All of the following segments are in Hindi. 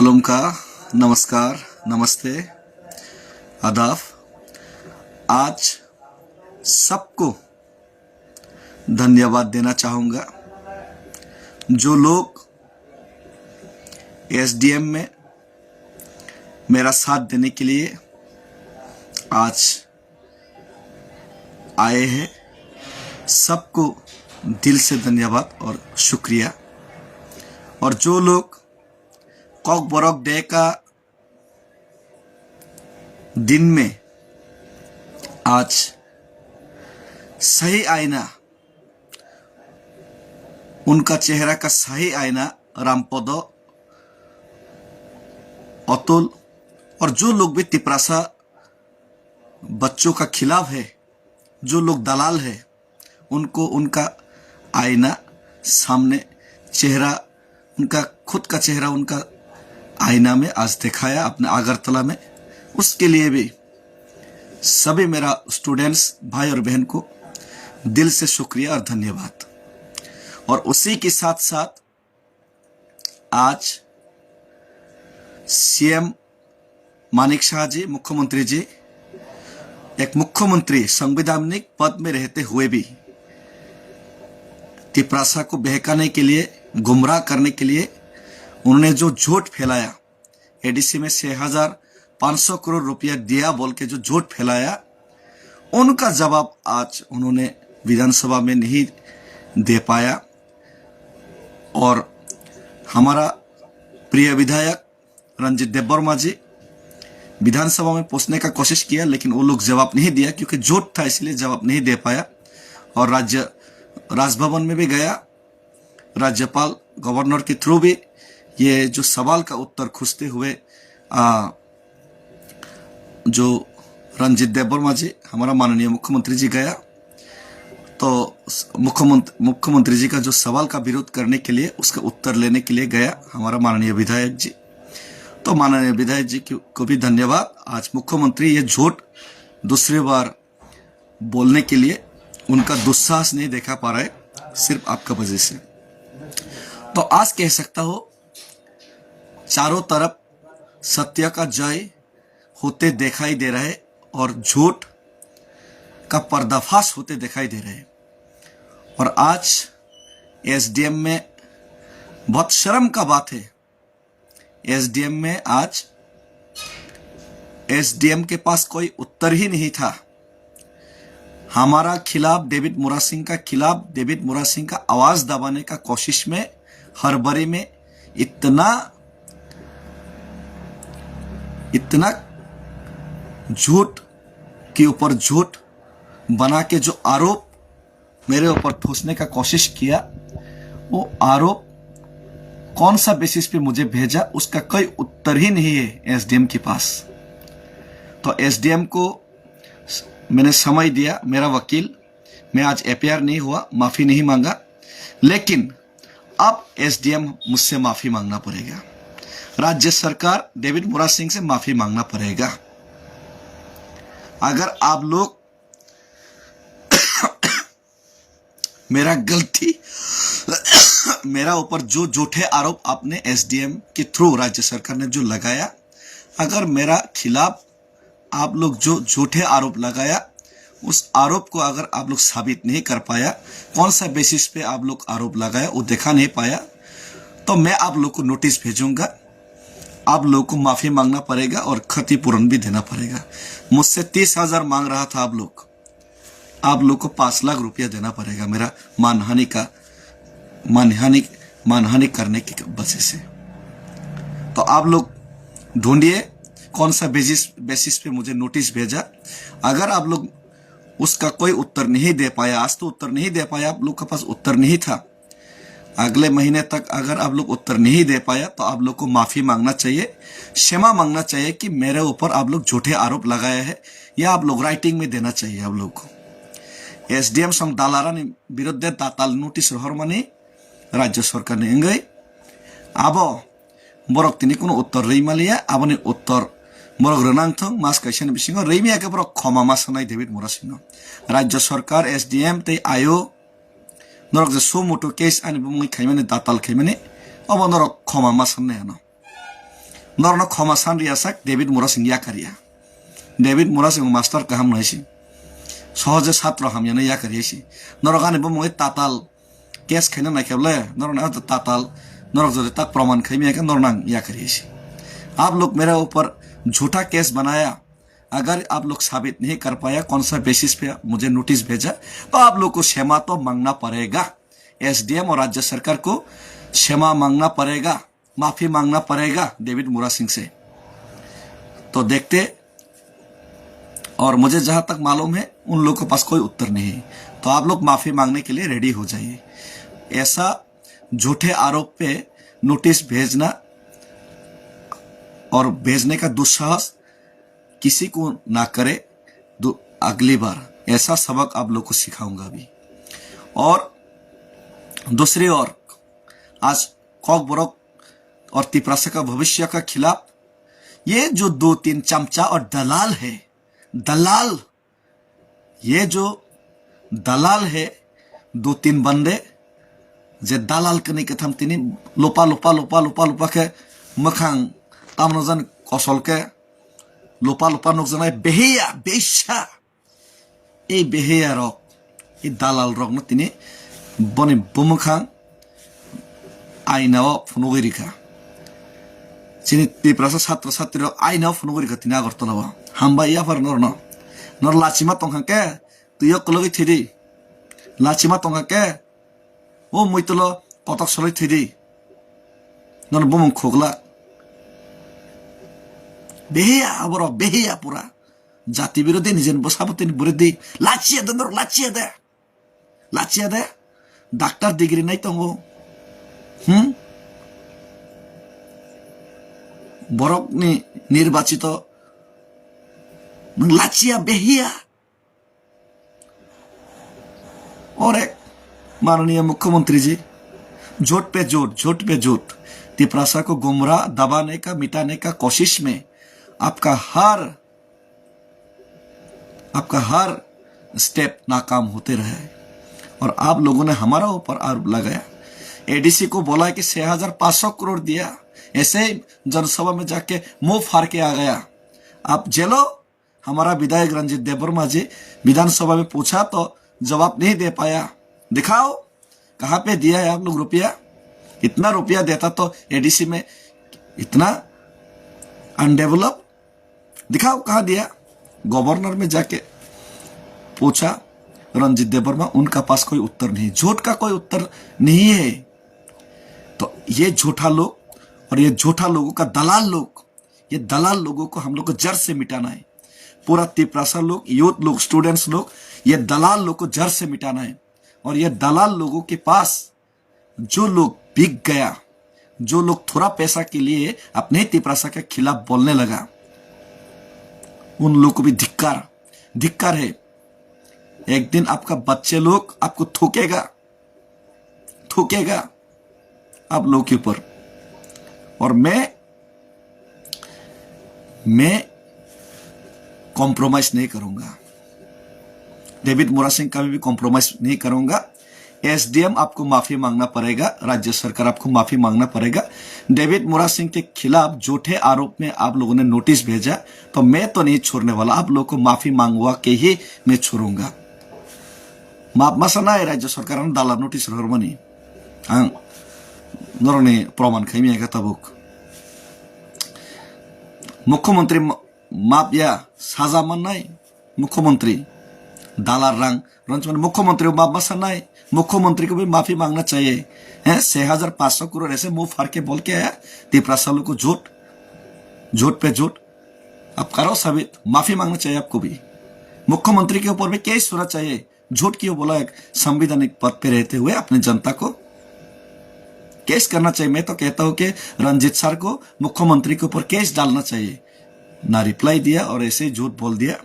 खुलुमका, नमस्कार, नमस्ते, आदाब। आज सबको धन्यवाद देना चाहूँगा जो लोग एसडीएम में मेरा साथ देने के लिए आज आए हैं। सबको दिल से धन्यवाद और शुक्रिया। और जो लोग कॉक बरक डे का दिन में आज सही आईना, उनका चेहरा का सही आईना रामपद, अतुल और जो लोग भी तिपरासा बच्चों का खिलाफ है, जो लोग दलाल है, उनको उनका आईना सामने चेहरा, उनका खुद का चेहरा उनका आईना में आज दिखाया अपने अगरतला में। उसके लिए भी सभी मेरा स्टूडेंट्स भाई और बहन को दिल से शुक्रिया और धन्यवाद। और उसी के साथ साथ आज सीएम मानिक शाह जी, मुख्यमंत्री जी, एक मुख्यमंत्री संवैधानिक पद में रहते हुए भी तिपरासा को बहकाने के लिए, गुमराह करने के लिए उन्होंने जो झूठ फैलाया, एडीसी में 6,500 करोड़ रुपया दिया बोल के जो झूठ फैलाया, उनका जवाब आज उन्होंने विधानसभा में नहीं दे पाया। और हमारा प्रिय विधायक रंजीत देबबर्मा जी विधानसभा में पहुंचने का कोशिश किया, लेकिन वो लोग जवाब नहीं दिया क्योंकि झूठ था, इसलिए जवाब नहीं दे पाया। और राजभवन में भी गया, राज्यपाल गवर्नर के थ्रू भी ये जो सवाल का उत्तर खोजते हुए जो रंजीत देबबर्मा जी, हमारा माननीय मुख्यमंत्री जी गया, तो मुख्यमंत्री जी का जो सवाल का विरोध करने के लिए, उसका उत्तर लेने के लिए गया हमारा माननीय विधायक जी। तो माननीय विधायक जी को भी धन्यवाद। आज मुख्यमंत्री ये झूठ दूसरी बार बोलने के लिए उनका दुस्साहस नहीं देखा पा रहे, सिर्फ आपका वजह से। तो आज कह सकता हो चारों तरफ सत्य का जय होते दिखाई दे रहे और झूठ का पर्दाफाश होते दिखाई दे रहे। और आज एसडीएम में बहुत शर्म का बात है, एसडीएम में आज एसडीएम के पास कोई उत्तर ही नहीं था। हमारा खिलाफ, डेविड मोरा सिंह का खिलाफ, डेविड मोरा सिंह का आवाज दबाने का कोशिश में हड़बड़ी में इतना झूठ के ऊपर झूठ बना के जो आरोप मेरे ऊपर ठोसने का कोशिश किया, वो आरोप कौन सा बेसिस पे मुझे भेजा, उसका कोई उत्तर ही नहीं है एसडीएम के पास। तो एसडीएम को मैंने समय दिया, मेरा वकील, मैं आज एफआईआर नहीं हुआ, माफी नहीं मांगा, लेकिन अब एसडीएम मुझसे माफी मांगना पड़ेगा। राज्य सरकार डेविड मोरा सिंह से माफी मांगना पड़ेगा। अगर आप लोग मेरा गलती, मेरा ऊपर जो झूठे आरोप आपने एसडीएम के थ्रू राज्य सरकार ने जो लगाया, अगर मेरा खिलाफ आप लोग जो झूठे आरोप लगाया, उस आरोप को अगर आप लोग साबित नहीं कर पाया, कौन सा बेसिस पे आप लोग आरोप लगाया वो देखा नहीं पाया, तो मैं आप लोग को नोटिस भेजूंगा। आप लोग को माफी मांगना पड़ेगा और क्षतिपूर्ण भी देना पड़ेगा। मुझसे 30,000 मांग रहा था आप लोग को 5 लाख रुपया देना पड़ेगा मेरा मानहानि करने की वजह से। तो आप लोग ढूंढिए कौन सा बेसिस पे मुझे नोटिस भेजा। अगर आप लोग उसका कोई उत्तर नहीं दे पाया, आज तो उत्तर नहीं दे पाया, आप लोग के पास उत्तर नहीं था, अगले महीने तक अगर आप लोग उत्तर नहीं दे पाया, तो आप लोग को माफी मांगना चाहिए, क्षमा मांगना चाहिए कि मेरे ऊपर आप लोग झूठे आरोप लगाए हैं, या आप लोग राइटिंग में देना चाहिए आप लोग को। एसडीएम संग दालारानि बिरुद्धे दाताल नोटिस हरमानि राज्य सरकार ने इंगै आबो बरक तिनी कोनो उत्तर रैमालिया आबोनि उत्तर बरक रनांगथं मास काइसानि बिसिङाव रैमियाके बरक खमा मासनाय डेविड मोरा सिंह राज्य सरकार एसडीएम ते आयो नरक जे सोमोटो केस अनि बुंगै खाइमाने दाताल खाइमाने अब नरक खमा मासनायानो नरनो खमासान रियासाक डेविड मुरासिंग या करिया डेविड मुरासिंग मास्टर कहम नहिसि सहजे छात्र हामियानो या करियसि नरगाने बमोय ताताल केस खेना नाखेबले नरना ताताल नरक जदे तक प्रमाण खैमिया के नरनांग या करियसि। आप लोग मेरे ऊपर झूठा केस बनाया, अगर आप लोग साबित नहीं कर पाया कौन सा बेसिस पे मुझे नोटिस भेजा तो आप लोग को क्षमा तो मांगना पड़ेगा। एसडीएम और राज्य सरकार को क्षमा मांगना पड़ेगा, माफी मांगना पड़ेगा डेविड मुरासिंग से। तो देखते, और मुझे जहां तक मालूम है उन लोगों के पास कोई उत्तर नहीं है, तो आप लोग माफी मांगने के लिए रेडी हो जाइए। ऐसा झूठे आरोप पे नोटिस भेजना और भेजने का दुस्साहस किसी को ना करे। अगली बार ऐसा सबक आप लोग को सिखाऊंगा अभी। और दूसरी ओर आज कॉकबोरक और तिपरासा का भविष्य का खिलाफ ये जो 2-3 चमचा और दलाल है, दलाल, ये जो दलाल है 2-3 बंदे जे दलाल के नहीं कथम तिनी लोपा लोपा लोपा लोपा लोपा के मखां तामनजन कौशल के लोपा लोपा नोकजना बेहेया बेशा ए बेहेया रक ए दालाल रक न तिनी बने बुमखां आइनाव फुनुगरिखा चिनी तिप्रासा छात्र छात्री आइनाव फुनुगरिखा तिनी आगरतलावा हामबा याफार नर लाचिमा तंखा के तुय कलगि थिदि लाचिमा तंखा के ओ मुइतलो पतक सलै थिदि नर बुम खोगला बेहेया अबर बेहेया पूरा जाति विरोधी निजेन बसाबतिन बुरिदि लाचिया दे लाचिया दे डाक्टर डिग्री नहीं तंगो बरक नि निर्वाचित लाचिया बेहिया। और एक माननीय मुख्यमंत्री जी झूठ पे झूठ तिपरासा को गुमराह दबाने का मिटाने का कोशिश में आपका हर स्टेप नाकाम होते रहे और आप लोगों ने हमारा ऊपर आरोप लगाया। एडीसी को बोला कि 6,500 करोड़ दिया, ऐसे ही जनसभा में जाके मुंह फाड़ के आ गया। आप जेलो। हमारा विधायक रंजीत देबवर्मा जी विधानसभा में पूछा तो जवाब नहीं दे पाया। दिखाओ कहां पे दिया है आप लोग रुपया। इतना रुपया देता तो एडीसी में इतना अनडेवलप, दिखाओ कहां दिया। गवर्नर में जाके पूछा रंजीत देबवर्मा, उनका पास कोई उत्तर नहीं, झूठ का कोई उत्तर नहीं है। तो ये झूठा लोग और ये झूठा लोगों का दलाल लोग, ये दलाल लोगों को हम लोग को जड़ से मिटाना है। पूरा तिपरासा लोग, यूथ लोग, स्टूडेंट्स लोग, ये दलाल लोग को जड़ से मिटाना है। और ये दलाल लोगों के पास जो लोग बिक गया, जो लोग थोड़ा पैसा के लिए अपने तिपरासा के खिलाफ बोलने लगा, उन लोगों को भी धिक्कार है। एक दिन आपका बच्चे लोग आपको थूकेगा आप लोग के ऊपर। और मैं कॉम्प्रोमाइज नहीं करूंगा, डेविड मुरासिंग का भी कॉम्प्रोमाइज नहीं करूंगा। एसडीएम आपको माफी मांगना पड़ेगा, राज्य सरकार आपको माफी मांगना पड़ेगा। डेविड मुरासिंग के खिलाफ झूठे आरोप में आप लोगों ने नोटिस भेजा, तो मैं तो नहीं छोड़ने वाला, आप लोगों को माफी मांगवा के ही मैं छोड़ूंगा। माफ मसना है राज्य सरकार दाला नोटिस हरमनी आं नरने प्रमाण खैमिया तबुक मुख्यमंत्री माप या साजा मननाय मुख्यमंत्री दालार रंग रंजमन मुख्यमंत्री माप मसनाय, मुख्यमंत्री को भी माफी मांगना चाहिए। 6,500 करोड़ ऐसे मुंह फाड़ के बोल के आया तिपरासा को झूठ पे झूठ। आप करो साबित, माफी मांगना चाहिए आपको भी। मुख्यमंत्री के ऊपर भी केस होना चाहिए। झूठ क्यों बोला एक संवैधानिक पद पे रहते हुए अपने जनता को केस करना चाहिए। मैं तो कहता हूं कि रंजीत सर को मुख्यमंत्री के ऊपर केस डालना चाहिए। ना रिप्लाई दिया और ऐसे ही झूठ बोल दिया।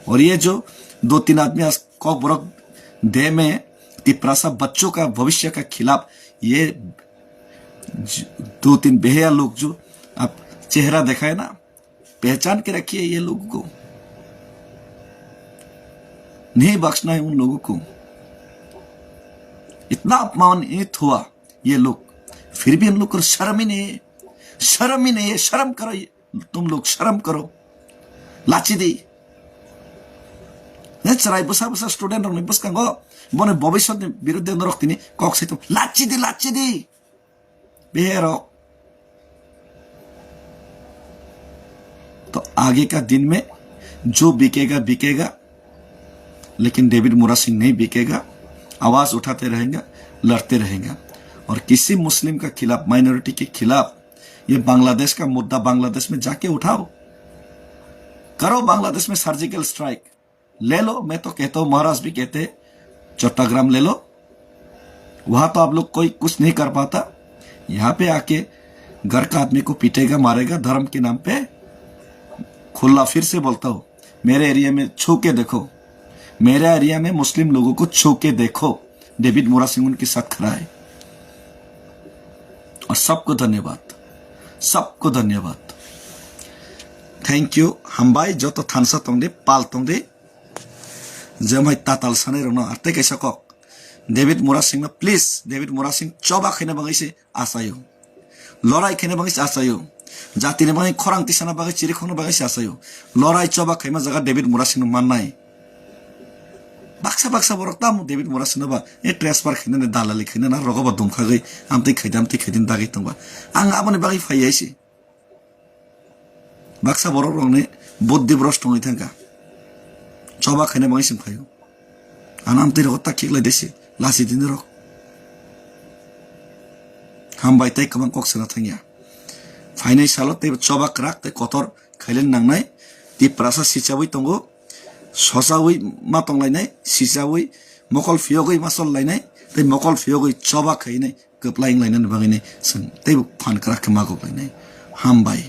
और ये जो 2-3 आदमी कॉकबोरक दे में तिपरासा बच्चों का भविष्य का खिलाफ, ये 2-3 बेहया लोग जो आप चेहरा देखा है ना, पहचान के रखिए। ये लोगों को नहीं बख्शना है। उन लोगों को इतना अपमानित हुआ ये लोग, फिर भी हम लोग को शर्म ही नहीं है। शर्म ही नहीं है, शर्म करो, तुम लोग शर्म करो। लाची दी चराई बसा बसा स्टूडेंट रंग बस कंगो बने भविष्य विरुद्ध रखती नहीं कॉक से तुम लाची दी बेरो। तो आगे का दिन में जो बिकेगा बिकेगा, लेकिन डेविड मोरा सिंह नहीं बिकेगा। आवाज उठाते रहेंगे, लड़ते रहेंगे। और किसी मुस्लिम का खिलाफ, माइनॉरिटी के खिलाफ, ये बांग्लादेश का मुद्दा बांग्लादेश में जाके उठाओ, करो बांग्लादेश में सर्जिकल स्ट्राइक ले लो। मैं तो कहता हूं, महाराज भी कहते चट्टाग्राम ले लो, वहां तो आप लोग कोई कुछ नहीं कर पाता। यहां पे आके घर का आदमी को पीटेगा, मारेगा धर्म के नाम पे। खुला फिर से बोलता हूं, मेरे एरिया में छू के देखो, मेरे एरिया में मुस्लिम लोगों को छू के देखो, डेविड मोरा सिंह उनके साथ खड़ा है। और सबको धन्यवाद, सबको धन्यवाद, थैंक यू। हमबाई जो तो थानसा तोंदे पाल तोंदे जमाई ताताल सने रोना आते कैसा को डेविड मोरा सिंह में प्लीज डेविड मोरा सिंह चौबा खेने बंगाई से आसायो, लड़ाई खेने बंगाई से आसायो, जाति ने बंगाई खोरांग तिसाना बंगाई चिरी खोने बंगाई से आसायो, लड़ाई चौबा खेमा जगह डेविड मोरा सिंह मानना है। बाक्सा बरकता मु डेविड मोरा सिंह बा ये ट्रांसफर खेने ने दालाली खेने ना रगबा दुमखा गई आमते खेदिन दागी तंबा आं आबने बागी फाइयाइसे बाक्सा बर रंगने बुद्धि भ्रष्ट होई थंका चौबा खेने बंगाई सिं फायो आनामते रगता किकला देसे लासी दिन रक हम बाय तै कबां कक सना थंगिया फाइनाइ सालो तै चौबा क्राक तै कतर खैलेन नांनाय ति प्रासा सिचाबुइ तंगो ससावै मा तंलायनाय सिचाबुइ मकल फियोगै मासल लायनाय तै मकल फियोगै चौबा खैनाय कप्लाइं लायनाय बागैनाय जों तै फान क्राक मागो लायनाय हम बाय